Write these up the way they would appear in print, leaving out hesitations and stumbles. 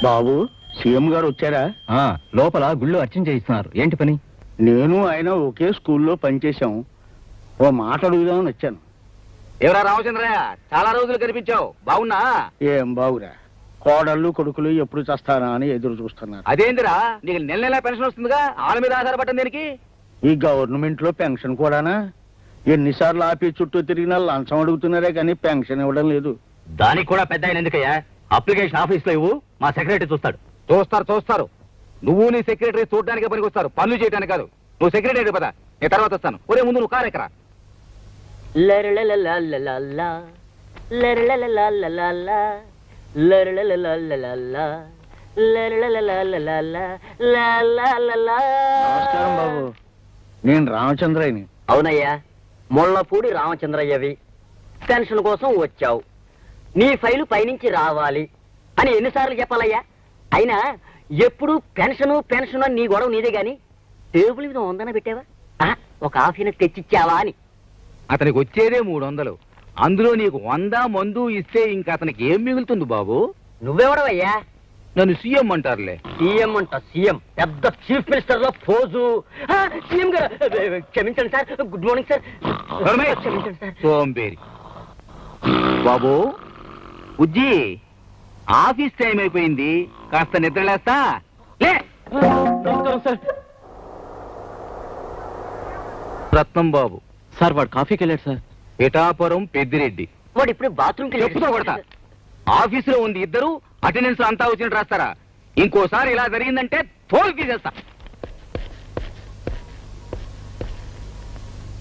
బాబు CM గారు వచ్చారా? లోపల గుళ్ళు అర్చన చేయిస్తున్నారు. ఏంటి పని? నేను ఆయన ఒకే స్కూల్లో పనిచేశాం. ఓ మాట అడుగుదామని వచ్చాను. ఎవరా రామచంద్రయ్య, చాలా రోజులు కనిపించావు, బాగున్నా? ఏం బాగురా, కోడళ్ళు కొడుకులు ఎప్పుడు చస్తానా అని ఎదురు చూస్తున్నారు. అదేందిరా, నీకు నెల నెల పెన్షన్ వస్తుందిగా, వాళ్ళ మీద ఆధారపడ్డం దేనికి? ఈ గవర్నమెంట్ లో పెన్షన్ కూడానా? ఎన్నిసార్లు ఆఫీస్ చుట్టూ తిరిగినా లంచం అడుగుతున్నారే కానీ పెన్షన్ ఇవ్వడం లేదు. దానికి కూడా పెద్ద ఆయన ఎందుకయ్యా? అప్లికేషన్ ఆఫీస్ లో ఇవ్వు, మా సెక్రటరీ చూస్తాడు. చూస్తారు. నువ్వు నీ సెక్రటరీ చూడడానికి పనికి వస్తారు, పనులు చేయడానికి కాదు. నువ్వు సెక్రటరీ పదా, నేను తర్వాత వస్తాను. ఒరే ముందు నువ్వు కారెక్కరా. నమస్కారం బాబు, నేను రామచంద్రయ్యని. అవునయ్యా, ముళ్ళపూడి రామచంద్రయ్యవి. పెన్షన్ కోసం వచ్చావు. నీ ఫైలు పైనుంచి రావాలి అని ఎన్నిసార్లు చెప్పాలయ్యా? అయినా ఎప్పుడు పెన్షన్ నీ గొడవ నీదే గాని టేబుల్ మీద ఉందన పెట్టావా? ఒక ఆఫీని తెచ్చిచ్చావా అని. అతనికి వచ్చేదే 300, అందులో నీకు 100 మందు ఇస్తే ఇంకా అతనికి ఏం మిగులుతుంది బాబు? నువ్వెవడవయ్యా? నన్ను సీఎం అంటారులే. సీఎం అంట, సీఎం పెద్ద చీఫ్ మినిస్టర్ లో పోజు. సీఎం గారు క్షమించండి సార్. Good morning sir. క్షమించండి సార్. సోంబేరి బాబు. ఉజ్జి, ఆఫీస్ టైం అయిపోయింది, కాస్త నిద్రలేస్తా. లే. రత్నం బాబు సార్, వాడు కాఫీకి వెళ్ళాడు సార్. పిఠాపురం పెద్దిరెడ్డి. వాడు ఇప్పుడు బాత్రూమ్కి చెప్పుతో కొడతా. ఆఫీసులో ఉంది ఇద్దరు, అటెండెన్స్ అంతా వచ్చినట్టు రాస్తారా? ఇంకోసారి ఇలా జరిగిందంటే తోలు తీసేస్తా.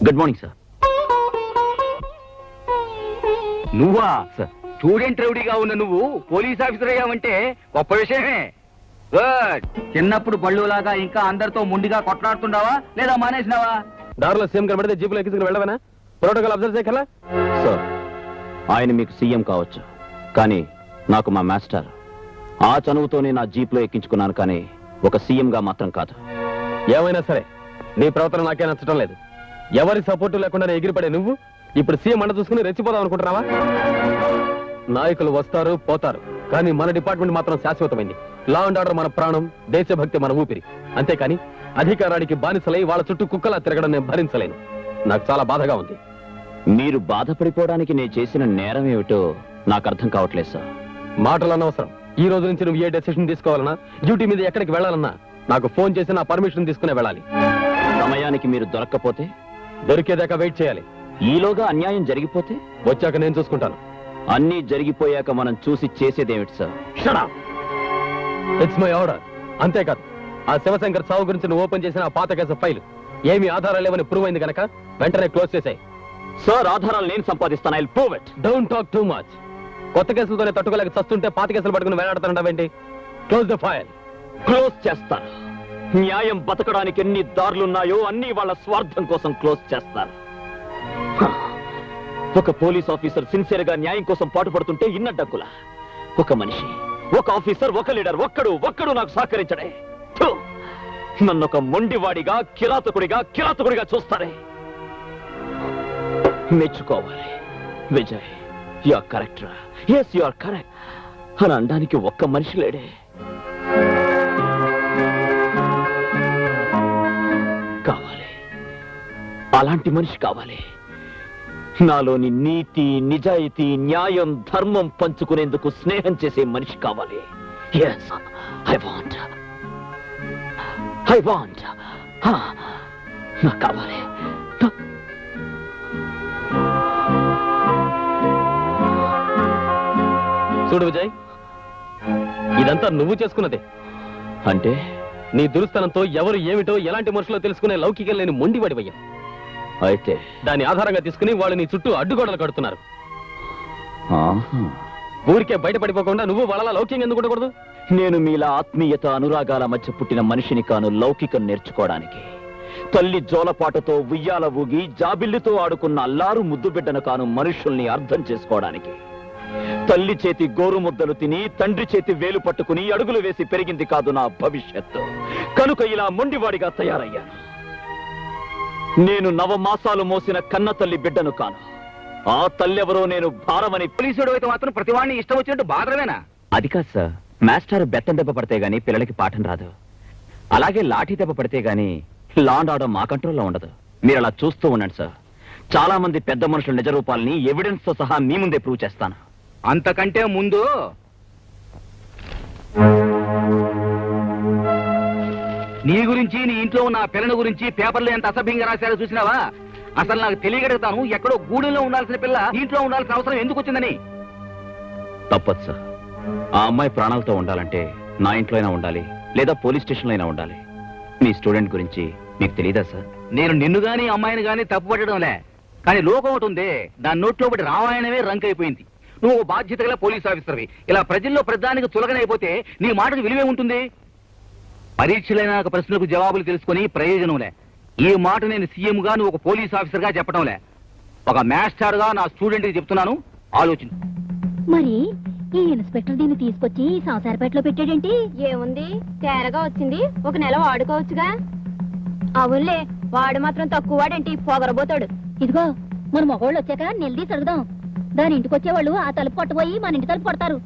Good morning sir. నువ్వా సార్. స్టూడెంట్ రౌడీగా ఉన్న నువ్వు పోలీస్ ఆఫీసర్ అయ్యావంటే గొప్ప విషయమే. గుడ్. చిన్నప్పుడు బళ్ళులాగా ఇంకా అందరితో ముండిగా కొట్లాడుతుండవా లేదా మానేసినావా? దారిలో సీఎం కనబడితే జీపులో ఎక్కించుకుని వెళ్ళవనా? ప్రోటోకాల్ అబ్జర్వ్ చేయగల సార్, ఆయన మీకు సీఎం కావచ్చు, కానీ నాకు మా మాస్టర్. ఆ చనువుతోనే నా జీప్లో ఎక్కించుకున్నాను, కానీ ఒక సీఎంగా మాత్రం కాదు. ఏమైనా సరే నీ ప్రవర్తన నాకే నచ్చడం లేదు. ఎవరి సపోర్టు లేకుండా ఎగిరిపడే నువ్వు ఇప్పుడు సీఎం అండ చూసుకుని రెచ్చిపోదాం అనుకుంటున్నావా? నాయకులు వస్తారు పోతారు, కానీ మన డిపార్ట్మెంట్ మాత్రం శాశ్వతమైంది. లా అండ్ ఆర్డర్ మన ప్రాణం, దేశభక్తి మన ఊపిరి. అంతేకాని అధికారానికి బానిసలై వాళ్ళ చుట్టూ కుక్కలా తిరగడం నేను భరించలేను. నాకు చాలా బాధగా ఉంది. మీరు బాధపడిపోవడానికి నేను చేసిన నేరం ఏమిటో నాకు అర్థం కావట్లేదు సార్. మాటలు అనవసరం. ఈ రోజు నుంచి నువ్వు ఏ డెసిషన్ తీసుకోవాలన్నా, డ్యూటీ మీద ఎక్కడికి వెళ్ళాలన్నా నాకు ఫోన్ చేసి నా పర్మిషన్ తీసుకునే వెళ్ళాలి. సమయానికి మీరు దొరక్కపోతే? దొరికేదాకా వెయిట్ చేయాలి. ఈలోగా అన్యాయం జరిగిపోతే? వచ్చాక నేను చూసుకుంటాను. అన్నీ జరిగిపోయాక మనం చూసి చేసేదేమిటి సార్? It's my order. అంతేకాదు, ఆ శివశంకర్ సావు గురించి నువ్వు ఓపెన్ చేసిన ఆ పాత కేసు ఫైల్ ఏమీ ఆధారాలు లేవని ప్రూవ్ అయింది కనుక వెంటనే క్లోజ్ చేసాయి. సార్, ఆధారాలు నేను సంపాదిస్తాను. I will prove it. Don't talk too much. కొత్త కేసులతోనే తట్టుకోలేక చస్తుంటే పాత కేసులు పట్టుకుని వేలాడుతానంటావేంటి? Close the file. క్లోజ్ చేస్తాను. న్యాయం బతకడానికి ఎన్ని దారులున్నాయో అన్ని వాళ్ళ స్వార్థం కోసం క్లోజ్ చేస్తారు. ఒక పోలీస్ ఆఫీసర్ సిన్సియర్ గా న్యాయం కోసం పాటుపడుతుంటే ఇన్న డగ్గుల ఒక మనిషి, ఒక ఆఫీసర్, ఒక లీడర్ ఒక్కడు నాకు సహకరించడే. నన్ను ఒక మొండివాడిగా కిరాతకుడిగా చూస్తారే. మెచ్చుకోవాలి. విజయ్, యు ఆర్ కరెక్ట్ రా. ఎస్, యు ఆర్ కరెక్ట్ అని అనడానికి ఒక్క మనిషి లేడే. కావాలి, అలాంటి మనిషి కావాలి. నాలోని నీతి, నిజాయితీ, న్యాయం, ధర్మం పంచుకునేందుకు స్నేహం చేసే మనిషి కావాలి. Yes, I want. నాకు కావాలి. చూడు విజయ్, ఇదంతా నువ్వు చేసుకున్నదే. అంటే నీ దురుస్తనంతో ఎవరు ఏమిటో ఎలాంటి మనుషులో తెలుసుకునే లౌకికం లేని మొండివాడివయ్యా. అయితే దాన్ని ఆధారంగా తీసుకుని వాళ్ళు నీ చుట్టూ అడ్డుగోడలు కడుతున్నారు. ఆహా. ఊరికే బయటపడిపోకుండా నువ్వు వాళ్ళ లౌక్యం ఎందుకు ఉండకూడదు? నేను మీలా ఆత్మీయత, అనురాగాల మధ్య పుట్టిన మనిషిని కాను లౌకికం నేర్చుకోవడానికి. తల్లి జోలపాటతో ఉయ్యాల ఊగి జాబిల్లితో ఆడుకున్న అల్లారు ముద్దు బిడ్డను కాను మనుషుల్ని అర్థం చేసుకోవడానికి. తల్లి చేతి గోరు ముద్దలు తిని తండ్రి చేతి వేలు పట్టుకుని అడుగులు వేసి పెరిగింది కాదు నా భవిష్యత్తు. కనుక ఇలా మొండివాడిగా తయారయ్యాను. నేను 9 మాసాలు మోసిన కన్న తల్లి బిడ్డను కాను. ఆ తల్లెవరో నేను భారమని. పోలీసుడు అయితే మాత్రం ప్రతివాడిని ఇష్టం వచ్చినట్టు బాధవేనా? అది కాదు సార్, మాస్టర్ బెత్తం దెబ్బ పడితే గానీ పిల్లలకి పాఠం రాదు. అలాగే లాఠీ దెబ్బ పడితే గానీ లా అండ్ ఆర్డర్ మా కంట్రోల్లో ఉండదు. మీరు అలా చూస్తూ ఉండండి సార్. చాలా మంది పెద్ద మనుషుల నిజ రూపాలని ఎవిడెన్స్ తో సహా మీ ముందే ప్రూవ్ చేస్తాను. అంతకంటే ముందు నీ గురించి, నీ ఇంట్లో ఉన్న పిల్లల గురించి పేపర్లో ఎంత అసభ్యంగా రాశారో చూసినావా? అసలు నాకు తెలియగలుగుతాను, ఎక్కడో గూడెంలో ఉండాల్సిన పిల్ల ఇంట్లో ఉండాల్సిన అవసరం ఎందుకు వచ్చిందని. తప్పదు సార్. ఆ అమ్మాయి ప్రాణాలతో ఉండాలంటే నా ఇంట్లో అయినా ఉండాలి, లేదా పోలీస్ స్టేషన్లో అయినా ఉండాలి. మీ స్టూడెంట్ గురించి మీకు తెలియదా సార్? నేను నిన్ను గాని అమ్మాయిని గాని తప్పుపట్టడంలే, కానీ లోకం ఒకటి ఉంది, దాని నోట్లో ఒకటి రామాయణమే రంక్ అయిపోయింది. నువ్వు బాధ్యత గల పోలీస్ ఆఫీసర్వి. ఇలా ప్రజల్లో ప్రధానికి చులకనైపోతే నీ మాటకు విలువే ఉంటుంది? పరీక్షలైన ప్రశ్నలకు జవాబులు తెలుసుకుని ప్రయోజనంలే. ఈ మాట నేను సీఎంగా, నువ్వు ఒక పోలీస్ ఆఫీసర్గా చెప్పడంలే, ఒక మాస్టర్గా నా స్టూడెంట్కి చెప్తున్నాను, ఆలోచించు. మరి ఈ ఇన్స్పెక్టర్ దీన్ని తీసుకొచ్చి ఈ సంసారపేటలో పెట్టాడేంటి? ఏముంది, తేరగా వచ్చింది, ఒక నెల వాడుకోవచ్చుగా. అవునులే, వాడు మాత్రం తక్కువ వాడేంటి, పొగరబోతాడు. ఇదిగో మన మగోళ్ళు వచ్చాక నిలదీసి అడుగుదాం. దాని ఇంటికి వచ్చేవాళ్ళు ఆ తలుపు పట్టుపోయి మన ఇంటి తలుపు కొడతారు.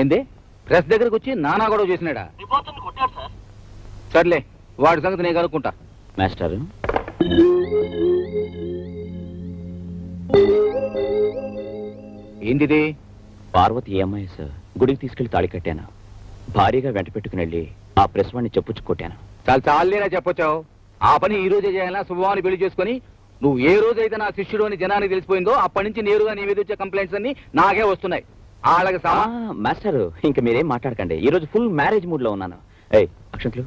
ఏంది, ప్రెస్ దగ్గరకు వచ్చి నానా గొడవ చేసినాడా? సర్లే, వాడి సంగతి నేను కనుక్కుంటా. మాస్టర్, ఏంటిది? పార్వతి ఏమయ్య సార్, గుడికి తీసుకెళ్లి తాళి కట్టాను. భారీగా వెంట పెట్టుకుని వెళ్ళి ఆ ప్రెస్ వాడిని చెప్పుచ్చుకొట్టాను. చాలా చాలేనా చెప్పొచ్చావు? ఆ పని ఈ రోజే చేయాలా? శుభవాన్ని పెళ్లి చేసుకుని నువ్వు ఏ రోజైతే నా శిష్యుడు అని జనానికి తెలిసిపోయిందో అప్పటి నుంచి నేరుగా నీ మీద వచ్చే కంప్లైంట్స్ అన్ని నాకే వస్తున్నాయి. వాళ్ళకి మాస్టర్, ఇంక మీరేం మాట్లాడకండి. ఈ రోజు ఫుల్ మ్యారేజ్ మూడ్ లో ఉన్నాను. ఏయ్, అక్షంతలు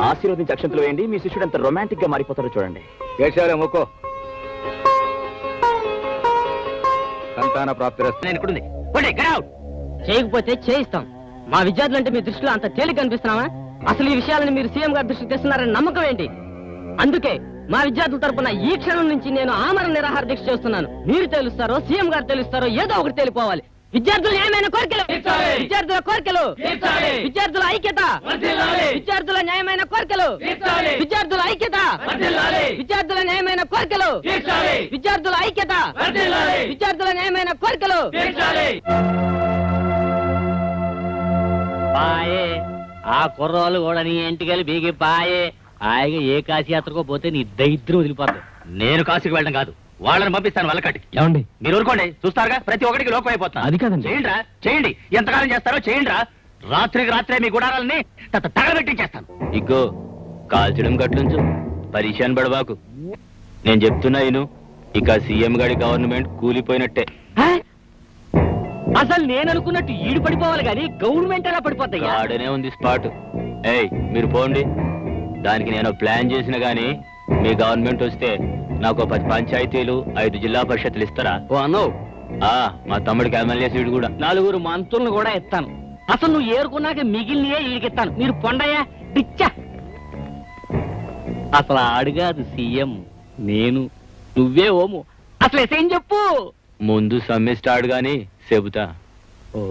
ఆశీర్వదించి అక్షంతలు వేయండి. మీ శిష్యుడు ఎంత రొమాంటిక్ గా మారిపోతారో చూడండి. ఏడ్చాలే మొక్కో. సంతాన ప్రాప్తి నేను ఇక్కడుంది. చేయకపోతే చేయిస్తాం. మా విద్యార్థులు అంటే మీ దృష్టిలో అంత తేలిక అనిపిస్తున్నావా? అసలు ఈ విషయాలను మీరు సీఎం గారి దృష్టికి తెస్తున్నారని నమ్మకం ఏంటి? అందుకే మా విద్యార్థుల తరపున ఈ క్షణం నుంచి నేను ఆమరణ నిరాహార దీక్ష చేస్తున్నాను. మీరు తెలుస్తారో సీఎం గారు తెలుస్తారో ఏదో ఒకటి తెలిపోవాలి. విద్యార్థుల న్యాయమైన కోరికలు, విద్యార్థుల కోరికలు, విద్యార్థుల ఐక్యత, విద్యార్థుల న్యాయమైన కోరికలు, విద్యార్థుల ఐక్యత, విద్యార్థుల న్యాయమైన కోరికలు, విద్యార్థుల ఐక్యత, విద్యార్థుల న్యాయమైన కోరికలు. పాయే ఆ కుర్రోళ్ళు కూడా నీ ఇంటికెళ్ళి బీగి పాయే. హాయిగా ఏ కాశీ యాత్రకో పోతే నీ దరిద్రం వదిలిపోద్దు. నేను కాశీకి వెళ్ళడం కాదు, వాళ్ళని పంపిస్తాను వాళ్ళకటికి. ఏమండి, మీరు ఊరుకోండి, చూస్తారుగా ప్రతి ఒక్కడికి లోకం అయిపోతున్నా. అది కాదండి. చేయండిరా, చేయండి. ఎంతకాలం చేస్తారో చేయండిరా. రాత్రికి రాత్రే మీ గుడారాలని తగలబెట్టించేస్తాను. ఇగ్గో, కాల్చడం గట్లుంచు, పరిశాన్ పడబాకు. నేను చెప్తున్నా ఇను, ఇక సీఎం గారి గవర్నమెంట్ కూలిపోయినట్టే. అసలు నేను అనుకున్నట్టు ఈడు పడిపోవాలి కానీ గవర్నమెంట్ ఎలా పడిపోతాయా? ఆడనే ఉంది స్పాట్. ఏయ్, మీరు పోండి. దానికి నేను ప్లాన్ చేసిన గానీ మీ గవర్నమెంట్ వస్తే నాకు 10 పంచాయతీలు 5 జిల్లా పరిషత్తులు ఇస్తారా? ఓ అన్నో, మా తమ్ముడికి ఎమ్మెల్యే సీటు కూడా. 4 మంత్రులను కూడా ఇస్తాను. అసలు నువ్వు ఏరుకున్నాక మిగిలినయే ఈడికిస్తాను. మీరు పొండయ్యా డిచ్చా. అసలు ఆడుగాదు సీఎం, నేను, నువ్వే ఓము. అసలు ఎసేం చెప్పు. ముందు సమ్మె స్టార్ట్ గాని చెబుతా. ఓ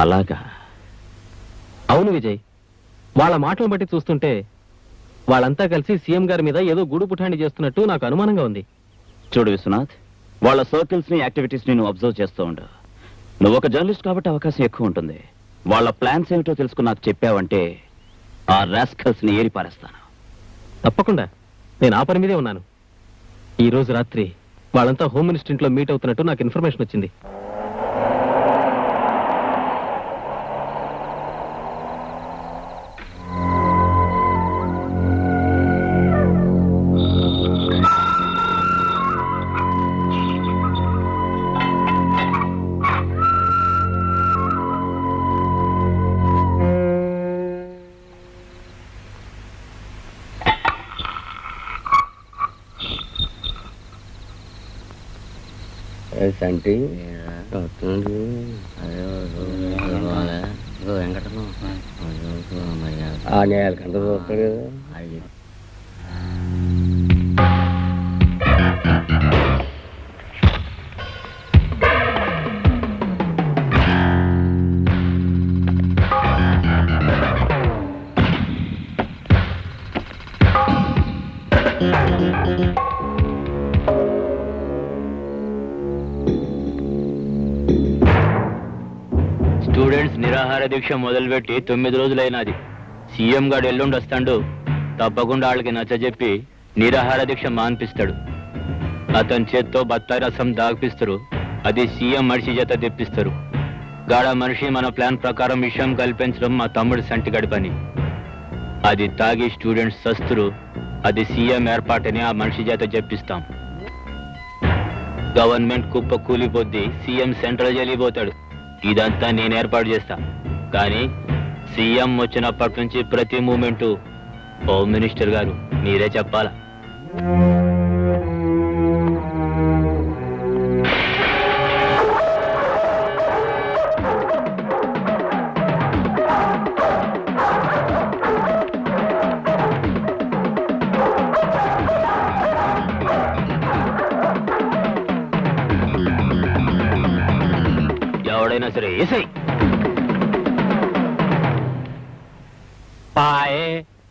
అలాగా. అవును విజయ్, వాళ్ళ మాటలు బట్టి చూస్తుంటే వాళ్ళంతా కలిసి సీఎం గారి మీద ఏదో గూడు పుఠాండి చేస్తున్నట్టు నాకు అనుమానంగా ఉంది. చూడు విశ్వనాథ్, వాళ్ళ సర్కిల్స్ ని యాక్టివిటీస్ ని నువ్వు అబ్జర్వ్ చేస్తూ ఉండు. నువ్వు ఒక జర్నలిస్ట్ కాబట్టి అవకాశం ఎక్కువ ఉంటుంది. వాళ్ళ ప్లాన్స్ ఏమిటో తెలుసుకుని నాకు చెప్పావంటే ఆ రాస్కల్స్ ని ఏరి పారేస్తాను. తప్పకుండా, నేను ఆ పని మీదే ఉన్నాను. ఈ రోజు రాత్రి వాళ్ళంతా హోమ్ మినిస్టర్ ఇంట్లో మీట్ అవుతున్నట్టు నాకు ఇన్ఫర్మేషన్ వచ్చింది. స్టూడెంట్స్ నిరాహార దీక్ష మొదలుపెట్టి 9 రోజులైనది. సీఎం గారు ఎల్లుండి వస్తాడు. తప్పకుండా వాళ్ళకి నచ్చజెప్పి నిరాహార దీక్ష మాన్పిస్తాడు. అతని చేత్తో బత్తాయి రసం దాగిపిస్తారు. అది సీఎం మనిషి చేత తెప్పిస్తారు. గాడ మనిషి మన ప్లాన్ ప్రకారం విషయం కల్పించడం మా తమ్ముడు సంటిగడి పని. అది తాగి స్టూడెంట్స్ సస్తురు. అది సీఎం ఏర్పాటని ఆ మనిషి చేత చెప్పిస్తాం. గవర్నమెంట్ కుప్ప కూలిపోద్ది. సీఎం సెంట్రల్ జైలు పోతాడు. ఇదంతా నేను ఏర్పాటు చేస్తా. కానీ సీఎం వచ్చినప్పటి నుంచి ప్రతి మూమెంటు హోమ్ మినిస్టర్ గారు మీరే చెప్పాలా. ఎవడైనా సరే ఏసై పాయే.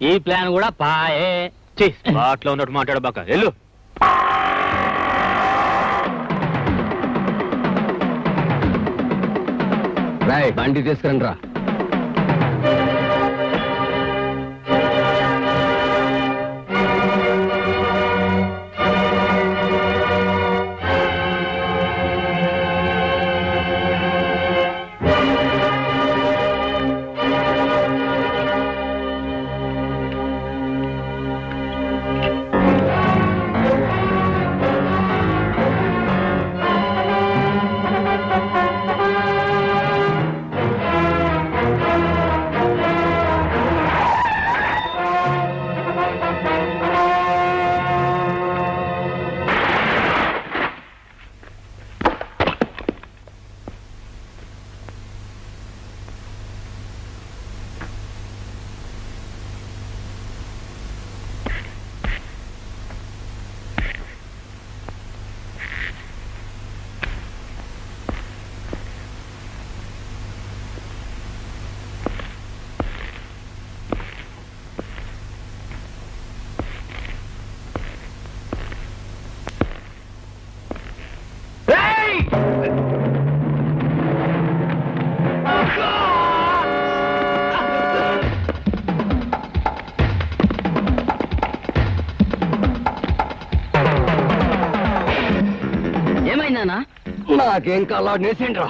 ఈ ప్లాన్ కూడా పాయే. స్పాట్లో ఉన్నట్టు మాట్లాడబాక. వెళ్ళు. బండి తీసుకురండి రా. ఏమైందన్నా? నాకేం కాలా నేసిండ్రా.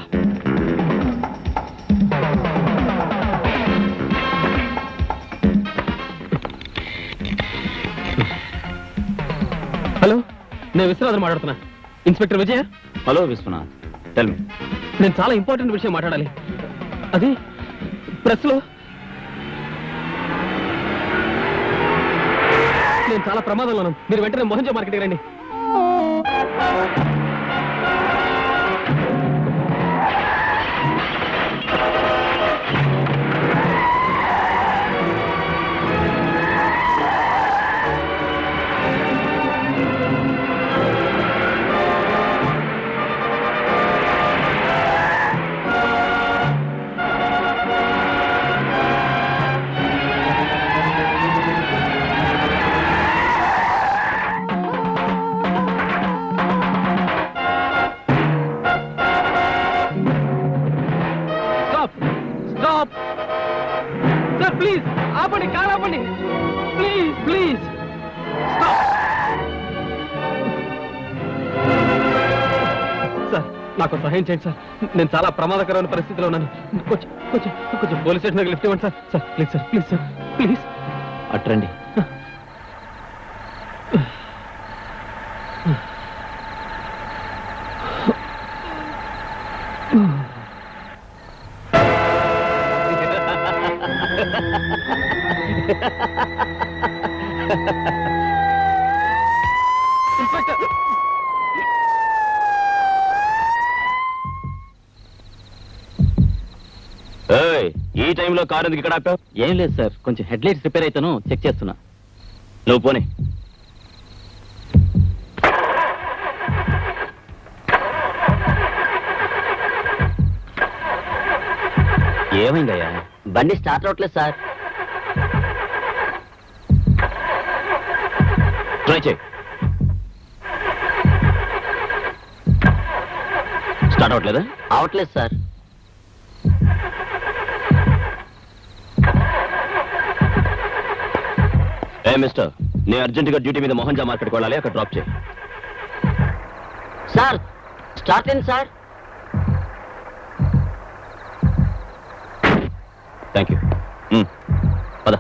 హలో, నేను విశ్వనాథన్ మాట్లాడుతున్నా. Inspector Vijaya. Hello Viswanath, tell me. నేను చాలా ఇంపార్టెంట్ విషయం మాట్లాడాలి. అది ప్రెస్ లో నేను చాలా ప్రమాదంలో ఉన్నాను. మీరు వెంటనే మోహన్జో మార్కెట్కి రండి. సార్ ప్లీజ్ ఆపండి, కార్ ఆపండి. Please please stop. నాకు సహాయం చేయండి సార్. నేను చాలా ప్రమాదకరమైన పరిస్థితిలో ఉన్నాను. కొంచెం కొంచెం కొంచెం పోలీస్ స్టేషన్ లిఫ్ట్ ఇవ్వండి sir. Sir please sir, please sir, please. అట్రండి. ఏయ్, ఈ టైంలో కారు ఎందుకు ఇక్కడ ఆపావు? ఏం లేదు సార్, కొంచెం హెడ్ లైట్స్ రిపేర్ అయితేను చెక్ చేస్తున్నా. నువ్వు పోనీ. ఏమైందయ్యా? బండి స్టార్ట్ అవట్లేదు సార్. ట్రై చేయి. స్టార్ట్ అవట్లేదా? అవట్లేదు సార్. మిస్టర్, నేను అర్జెంటుగా డ్యూటీ మీద మోహన్జా మార్కెట్కి వెళ్ళాలి, అక్కడ డ్రాప్ చేయి. సార్ స్టార్ట్ అయింది సార్. Thank you. పద.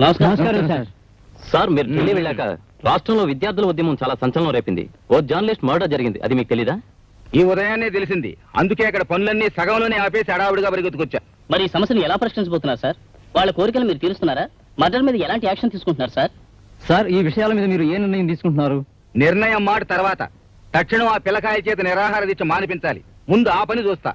నమస్కారం సార్. సార్ మీరు ఢిల్లీ వెళ్ళాక రాష్ట్రంలో విద్యార్థుల ఉద్యమం చాలా సంచలనం రేపింది. ఓ జర్నలిస్ట్ మర్డర్ జరిగింది, అది మీకు తెలీదా? ఈ ఉదయాన్నే తెలిసింది. అందుకే అక్కడ పనులన్నీ సగంలోనే ఆపేసి హడావుడిగా పరిగెత్తుకొచ్చా. మరి ఈ సమస్యను ఎలా పరిష్కరించబోతున్నారు సార్? వాళ్ళ కోరికలు మీరు తీరుస్తున్నారా? మర్డర్ మీద ఎలాంటి యాక్షన్ తీసుకుంటున్నారు సార్? సార్, ఈ విషయాల మీద మీరు ఏ నిర్ణయం తీసుకుంటున్నారు? నిర్ణయం మాట తర్వాత తక్షణం ఆ పిల్లకాయ చేత నిరాహార దీక్ష మానిపించాలి. ముందు ఆ పని చూస్తా.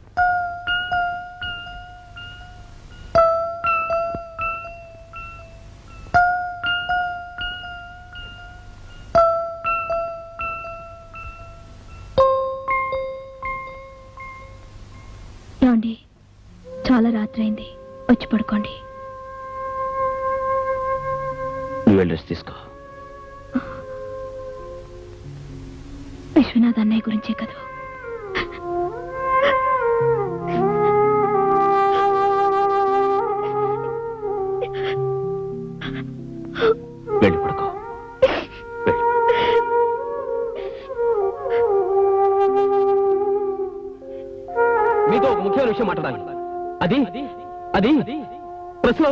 ఏమండి, చాలా రాత్రి అయింది, వచ్చి పడుకోండి. నువ్వు వెళ్ళి రెస్ట్ తీసుకో. విశ్వనాథ్ అన్నయ్య గురించే కదా. వెళ్ళి పడుకో. మీతో ఒక ముఖ్యమైన విషయం మాట్లాడాలి. అది అది ప్రెస్ లో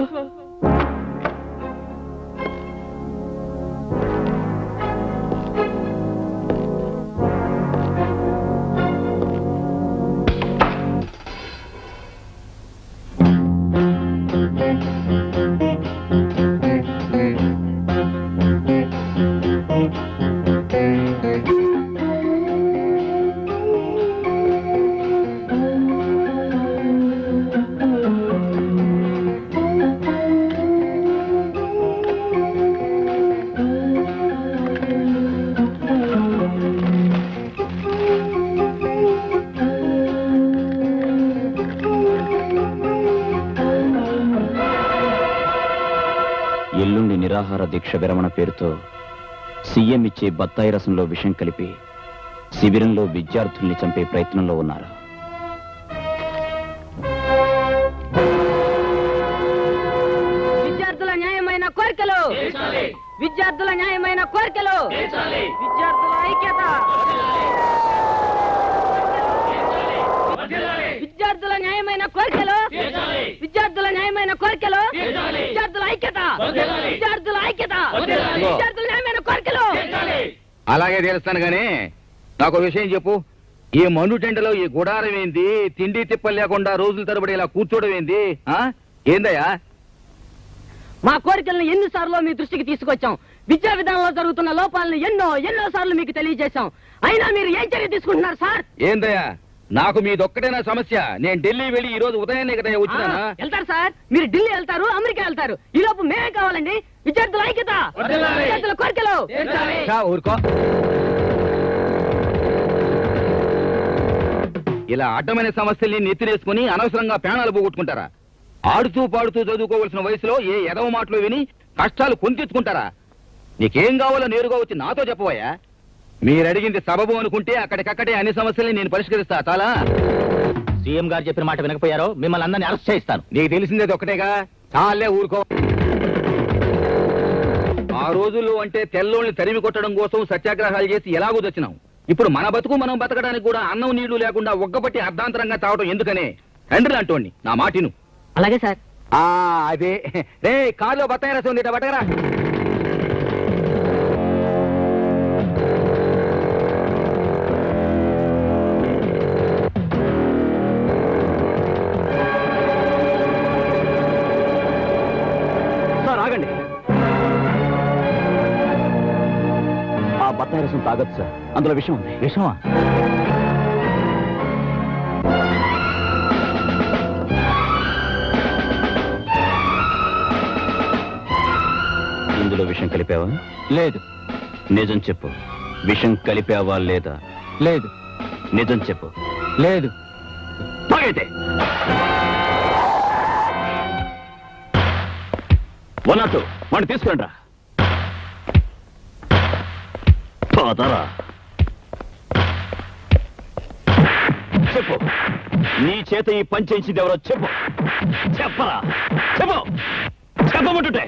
ఎల్లుండి నిరాహార దీక్ష విరమణ పేరుతో సీఎం ఇచ్చే బత్తాయి రసంలో విషం కలిపి శిబిరంలో విద్యార్థుల్ని చంపే ప్రయత్నంలో ఉన్నారు. విద్యార్థుల న్యాయమైన కోరికలు, విద్యార్థుల న్యాయమైన కోరికలు, విద్యార్థుల ఐక్యత, విద్యార్థుల న్యాయమైన కోరికలు, విద్యార్థుల న్యాయమైన కోరికలు, విద్యార్థుల ఐక్యత, విద్యార్థుల ఐక్యత, విద్యార్థుల న్యాయమైన కోరికలు. అలాగే తెలుస్తాను గానీ నాకు ఒక విషయం చెప్పు. ఈ మండు టెంటలో ఈ గుడారం ఏంది? తిండి తిప్పలు లేకుండా రోజుల తరబడి ఇలా కూర్చోవడం ఏంది? ఏందయ్యా? మా కోరికలను ఎన్నిసార్లు మీ దృష్టికి తీసుకొచ్చాం. విద్యా విధానంలో జరుగుతున్న లోపాలను ఎన్నో సార్లు మీకు తెలియజేశాం. అయినా మీరు ఏం చర్య తీసుకుంటున్నారు సార్? ఏందయ్యా, నాకు మీదొక్కటేనా సమస్య? నేను ఢిల్లీ వెళ్ళి ఈ రోజు ఉదయాన్నే కదా వచ్చినా. వెళ్తారు సార్, మీరు ఢిల్లీ వెళ్తారు, అమెరికా వెళ్తారు. ఈ లోపు మేమే కావాలండి. విద్యార్థుల ఐక్యత, విద్యార్థుల కోరికలు. ఊరుకో. ఇలా అడ్డమైన సమస్యల్ని నెత్తినేసుకుని అనవసరంగా ప్రాణాలు పోగొట్టుకుంటారా? ఆడుతూ పాడుతూ చదువుకోవలసిన వయసులో ఏ ఎదవ మాటలు విని కష్టాలు కొని తెచ్చుకుంటారా? నీకేం కావాలో నేరుగా వచ్చి నాతో చెప్పవయ్యా. మీరడిగింది సబబు అనుకుంటే అక్కడికక్కడే అన్ని సమస్యల్ని నేను పరిష్కరిస్తా. చాలా సీఎం గారు చెప్పిన మాట వినకపోయారో మిమ్మల్ని అందరినీ అరెస్ట్ చేయిస్తాను. నీకు తెలిసిందేది ఒకటేగా, చాలే ఊరుకో. ఆ రోజుల్లో అంటే తెల్లోళ్ళని తరిమి కొట్టడం కోసం సత్యాగ్రహాలు చేసి ఎలాగో తెచ్చినాం. ఇప్పుడు మన బతుకు మనం బతకడానికి కూడా అన్నం నీళ్లు లేకుండా ఒక్కబట్టి అర్ధాంతరంగా తావడం ఎందుకనే? తండ్రి అంటోండి, నా మాటిను. అలాగే సార్. అదే రే, కారులో బత్తాయి రసం ఉంది, బట్టగరా. సార్ ఆగండి. ఆ బత్తాయి రసం తాగొచ్చు సార్, అందులో విషం ఉంది. విషమా? ఇందులో విషం కలిపావా? లేదు. నిజం చెప్పు, విషం కలిపావా లేదా? లేదు. నిజం చెప్పు. లేదు. తాగైతే 102 వాడిని తీసుకురండి రా. పోతారా? చెప్పు, నీ చేత ఈ పని చేయించింది ఎవరో చెప్పు. చెప్పరా? చెప్పు, చెప్పమంటుంటే.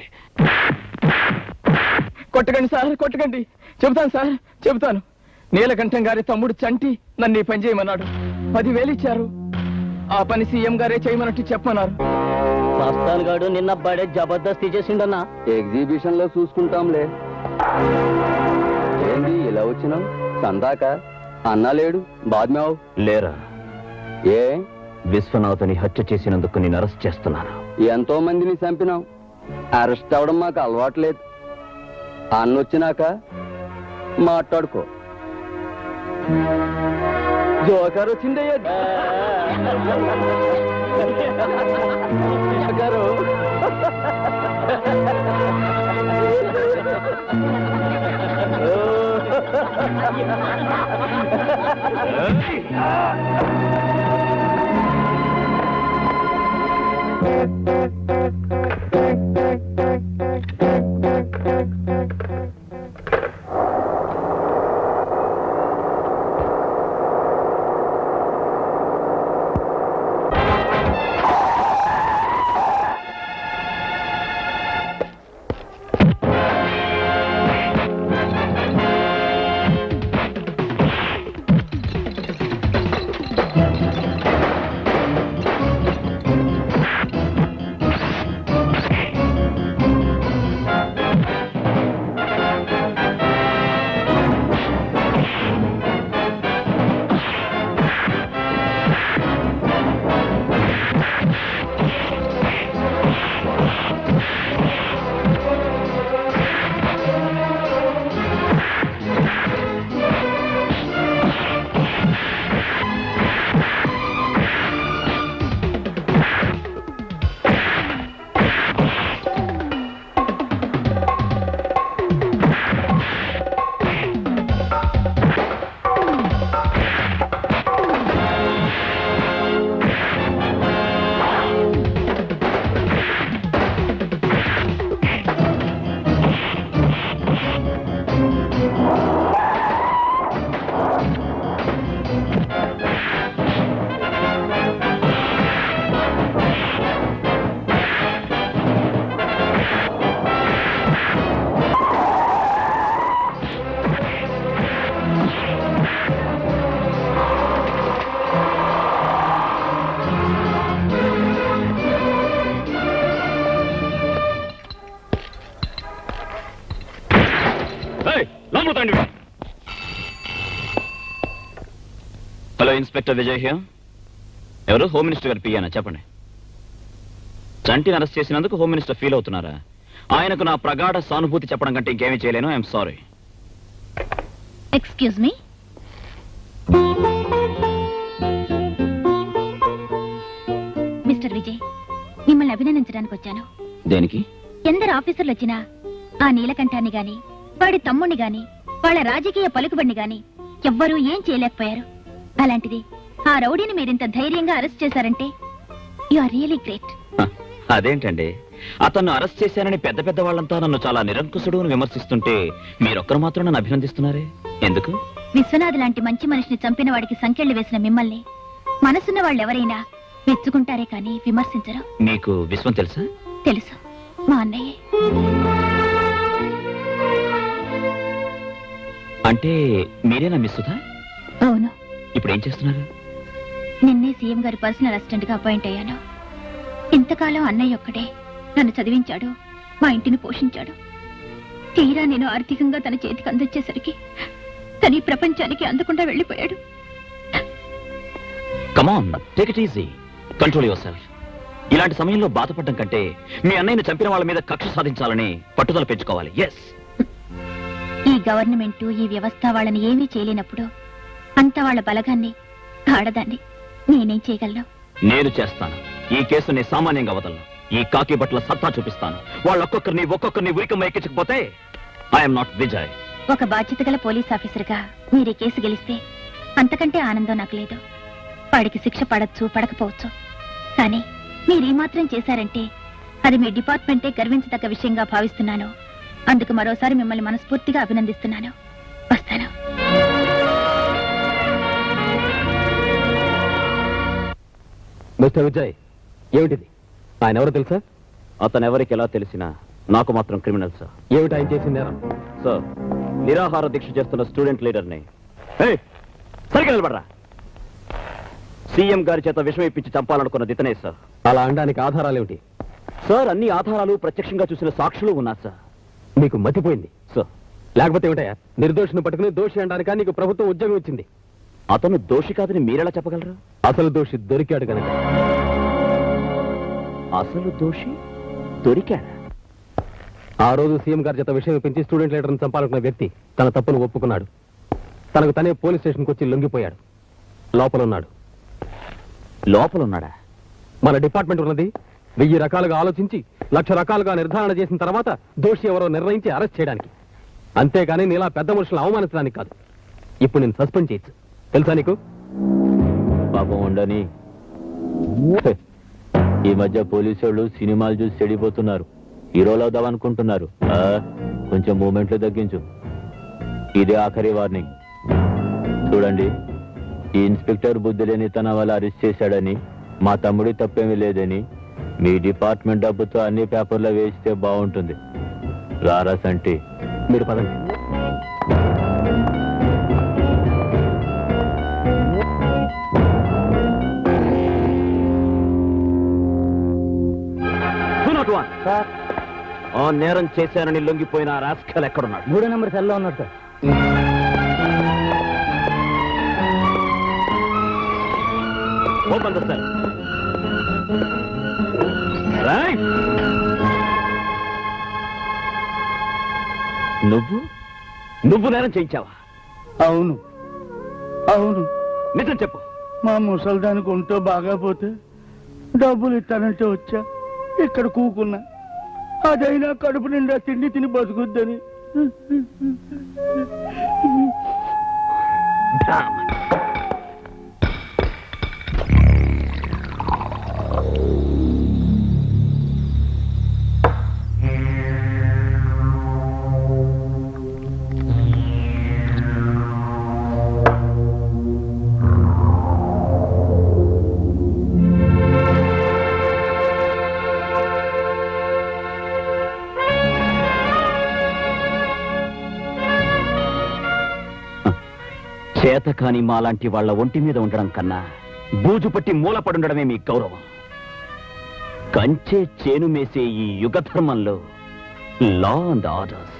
కొట్టకండి సార్, కొట్టకండి. చెబుతాను సార్, చెబుతాను. నీలకంఠం గారి తమ్ముడు చంటి నన్ను ఈ పని చేయమన్నాడు. 10,000 ఇచ్చారు. ఆ పని సీఎం గారే చేయమన్నట్టు చెప్పమన్నారు. మస్తాన్ గాడు నిన్న బడే జబర్దస్తి చేసిండన్నా. ఎగ్జిబిషన్ లో చూసుకుంటాంలే. ఏంది ఇలా వచ్చినావు? సందాక అన్నా లేడు, బాద్మావు లేరా? ఏ? విశ్వనాథని హత్య చేసినందుకు నేను అరెస్ట్ చేస్తున్నాను. ఎంతో మందిని చంపినావు. అరెస్ట్ అవడం మాకు అలవాట్లేదు. అన్నొచ్చినాక మాట్లాడుకో. జోకర్ వచ్చిందయ్యా. Joker. Hello, inspector Vijay here. ఎవరు? హోమ్ మినిస్టర్ గారు పియ్యానా? చెప్పండి. చంటిని అరెస్ట్ చేసినందుకు హోమ్ మినిస్టర్ ఫీల్ అవుతున్నారా? ఆయనకు నా ప్రగాఢ సానుభూతి చెప్పడం కంటే ఇంకేమీ చేయలేను. I'm sorry. Excuse me. Mister Vijay, మిమ్మల్ని అభినందించడానికి వచ్చాను. దేనికి? ఎందరు ఆఫీసర్లు వచ్చినా ఆ నీలకంఠాన్ని గాని, వాడి తమ్ముణ్ణి గాని, వాళ్ళ రాజకీయ పలుకుబడిని గాని ఎవ్వరూ ఏం చేయలేకపోయారు. అలాంటిది ఆ రౌడీని మీరింత ధైర్యంగా అరెస్ట్ చేశారంటే యు ఆర్ రియలీ గ్రేట్. హ, అదేంటండి, అతన్ని అరెస్ట్ చేశానని పెద్ద పెద్ద వాళ్ళంతా నన్ను చాలా నిరంకుశుడు అని విమర్శిస్తుంటే మీరొక్కరు మాత్రం నన్ను అభినందిస్తున్నారే, ఎందుకు? విశ్వనాథ్ లాంటి మంచి మనిషిని చంపిన వాడికి సంకెళ్లు వేసిన మిమ్మల్ని మనసున్న వాళ్ళెవరైనా మెచ్చుకుంటారే కానీ విమర్శించరు. మీకు విశ్వం తెలుసా? తెలుసు, మా అన్నయ్యే. అంటే మీరేనా మిస్ సుధా? అవును, ఇప్పుడు ఏం చేస్తున్నారు? నిన్నే సీఎం గారి పర్సనల్ అసిస్టెంట్ గా అపాయింట్ అయ్యాను. ఇంతకాలం అన్నయ్య ఒక్కడే నన్ను చదివించాడు, మా ఇంటిని పోషించాడు. తీరా నేను ఆర్థికంగా తన చేతికి అందించేసరికి తన ఈ ప్రపంచానికి అందకుండా వెళ్ళిపోయాడు. Come on, take it easy, control yourself. ఇలాంటి సమయంలో బాధపడడం కంటే మీ అన్నయ్యని చంపిన వాళ్ళ మీద కక్ష సాధించాలని పట్టుదల పెంచుకోవాలి. ఎస్, ఈ గవర్నమెంట్ ఈ వ్యవస్థ వాళ్ళని ఏమీ చేయలేనప్పుడు అంత వాళ్ళ బలగాన్ని ఆడదాన్ని నేనేం చేయగలను? నేను చేస్తాను. ఈ కేసుని సామాన్యంగా వదలను. ఈ కాకి బట్టల సత్తా చూపిస్తాను. ఒక్కొక్కరిని ఉరికమ్మ ఎక్కించకపోతే ఐఎమ్ నాట్ విజయ్. ఒక బాధ్యత గల పోలీస్ ఆఫీసర్గా మీరు ఈ కేసు గెలిస్తే అంతకంటే ఆనందం నాకు లేదు. వాడికి శిక్ష పడచ్చు, పడకపోవచ్చు, కానీ మీరు ఈ మాత్రం చేశారంటే అది మీ డిపార్ట్మెంటే గర్వించదగ్గ విషయంగా భావిస్తున్నాను. అందుకు మరోసారి మిమ్మల్ని మనస్ఫూర్తిగా అభినందిస్తున్నాను. వస్తాను. మిస్టర్ విజయ్, ఏమిటిది? ఆయన ఎవరో తెలుసా? అతను ఎవరికి ఎలా తెలిసినా నాకు మాత్రం క్రిమినల్ సార్. ఏమిటి ఆయన చేసిన నేరం? సార్, నిరాహార దీక్ష చేస్తున్న స్టూడెంట్ లీడర్ని సరిగ్గా నిలబడరా, సీఎం గారి చేత విషం ఇప్పించి చంపాలనుకున్నది ఇతనే సార్. అలా అనడానికి ఆధారాలేమిటి? సార్, అన్ని ఆధారాలు ప్రత్యక్షంగా చూసిన సాక్షులు ఉన్నారు సార్. మీకు మతిపోయింది సార్, లేకపోతే ఏమిటయా? నిర్దోషిని పట్టుకుని దోషి అనడానిక నీకు ప్రభుత్వం ఉద్యోగం ఇచ్చింది. అతను దోషి కాదని మీరెలా చెప్పగలరు? అసలు దోషి దొరికాడు కనుక. అసలు దోషి దొరికాడా? ఆ రోజు సీఎం గారి చేత విషయం పెంచి స్టూడెంట్ లీడర్ని చంపాలనుకున్న వ్యక్తి తన తప్పును ఒప్పుకున్నాడు. తనకు తనే పోలీస్ స్టేషన్కి వచ్చి లొంగిపోయాడు. లోపలున్నాడు. లోపలున్నాడా? మన డిపార్ట్మెంట్ ఉన్నది 1000 రకాలుగా ఆలోచించి 1,00,000 రకాలుగా నిర్ధారణ చేసిన తర్వాత దోషి ఎవరో నిర్ణయించి అరెస్ట్ చేయడానికి, అంతేగాని నీలా పెద్ద మనుషులను అవమానించడానికి కాదు. ఇప్పుడు నేను సస్పెండ్ చేయొచ్చు, తెలుసా నీకు? పాపం ఉండని. ఈ మధ్య పోలీసు వాళ్ళు సినిమాలు చూసి చెడిపోతున్నారు. హీరోలు అవుదామనుకుంటున్నారు. కొంచెం మూమెంట్లు తగ్గించు. ఇదే ఆఖరి వార్నింగ్. చూడండి, ఈ ఇన్స్పెక్టర్ బుద్ధి లేని తన వల్ల అరెస్ట్ చేశాడని, మా తమ్ముడి తప్పేమీ లేదని మీ డిపార్ట్మెంట్ డబ్బుతో అన్ని పేపర్లో వేస్తే బాగుంటుంది. రారా సంటి, మీరు పదండి. ఆ నేరం చేశానని లొంగిపోయిన రాస్కల్ ఎక్కడున్నాడు? 3వ నెంబర్ సెల్లో ఉన్నాడు sir. Open the cell. Right. నువ్వు నేరం చేయించావా? అవును అవును, నిజం చెప్పు. మా ముసల్దానికి ఒంటో బాగా పోతే డబ్బులు ఇస్తానంటే వచ్చా, ఇక్కడ కూకున్నా. అదైనా కడుపు నిండా తిండి తిని బతుకుద్దని. చేత కాని మాలాంటి వాళ్ళ ఒంటి మీద ఉండడం కన్నా బూజు పట్టి మూలపడుండడమే మీ గౌరవం. కంచే చేను మేసే ఈ యుగ ధర్మంలో లా అండ్ ఆర్డర్స్,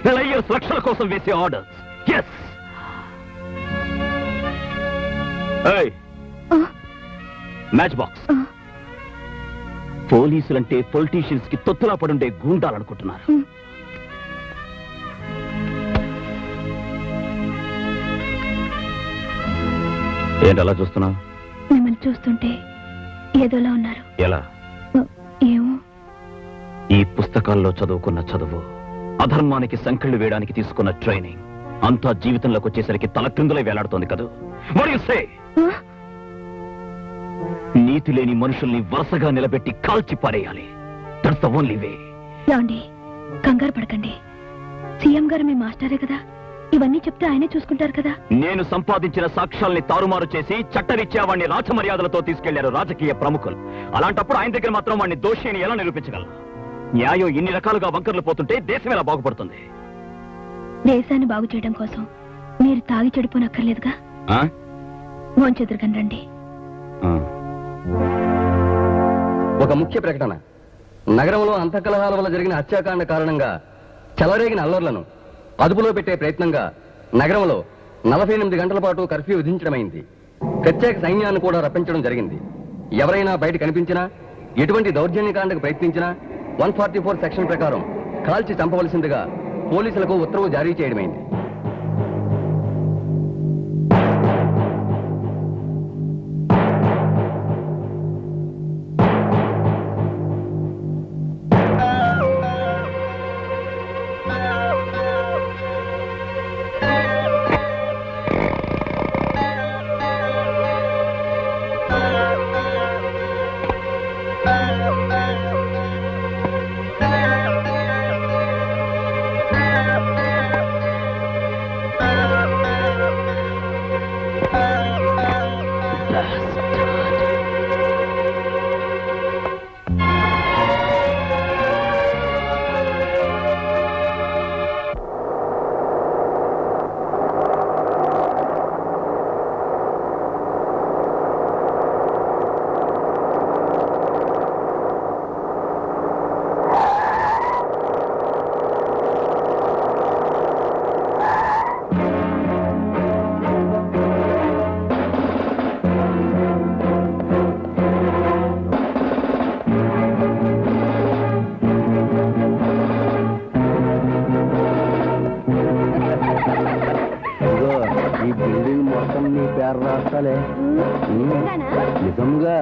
లయర్స్ రక్షణ కోసం వేసే ఆర్డర్స్. ఎస్. Matchbox. పోలీసులంటే పొలిటీషియన్స్ కి తొత్తులా పడుండే గూండాలనుకుంటున్నారు. ఏంటి అలా చూస్తున్నావు? మిమ్మల్ని చూస్తుంటే ఏదోలా ఉన్నారు. ఎలా? ఏమో. ఈ పుస్తకాల్లో చదువుకున్న చదువు, అధర్మానికి సంకెళ్ళు వేయడానికి తీసుకున్న ట్రైనింగ్, అంతా జీవితంలోకి వచ్చేసరికి తల క్రిందులే వేలాడుతోంది కదా. What do you say? నీతి లేని మనుషుల్ని వరుసగా నిలబెట్టి కాల్చి పారేయాలి. That's the only way. ఏమండి, కంగారు పడకండి. సీఎం గారు మీ మాస్టరే కదా, ఇవన్నీ చెప్తే ఆయనే చూసుకుంటారు కదా. నేను సంపాదించిన సాక్ష్యాల్ని తారుమారు చేసి చట్టరీత్యా వాడిని రాజమర్యాదలతో తీసుకెళ్లారు రాజకీయ ప్రముఖులు. అలాంటప్పుడు ఆయన దగ్గర మాత్రం వాడిని దోషి అని ఎలా నిరూపించగలరు? న్యాయం ఇన్ని రకాలుగా వంకర్లు పోతుంటే దేశం ఎలా బాగుపడుతుంది? దేశాన్ని బాగు చేయడం కోసం మీరు తాగి చెడిపోనక్కర్లేదుగా. భోంచెదురుగని రండి. ఒక ముఖ్య ప్రకటన. నగరంలో అంతఃకలహాల వల్ల జరిగిన హత్యాకాండ కారణంగా చెలరేగిన అల్లర్లను అదుపులో పెట్టే ప్రయత్నంగా నగరంలో 48 గంటల పాటు కర్ఫ్యూ విధించడమైంది. ప్రత్యేక సైన్యాన్ని కూడా రప్పించడం జరిగింది. ఎవరైనా బయట కనిపించినా, ఎటువంటి దౌర్జన్యకాండకు ప్రయత్నించినా 144 సెక్షన్ ప్రకారం కాల్చి చంపవలసిందిగా పోలీసులకు ఉత్తర్వు జారీ చేయడమైంది. ఈ బిల్డింగ్ మొత్తం నీ పేరు రాస్తాలే. నిజంగా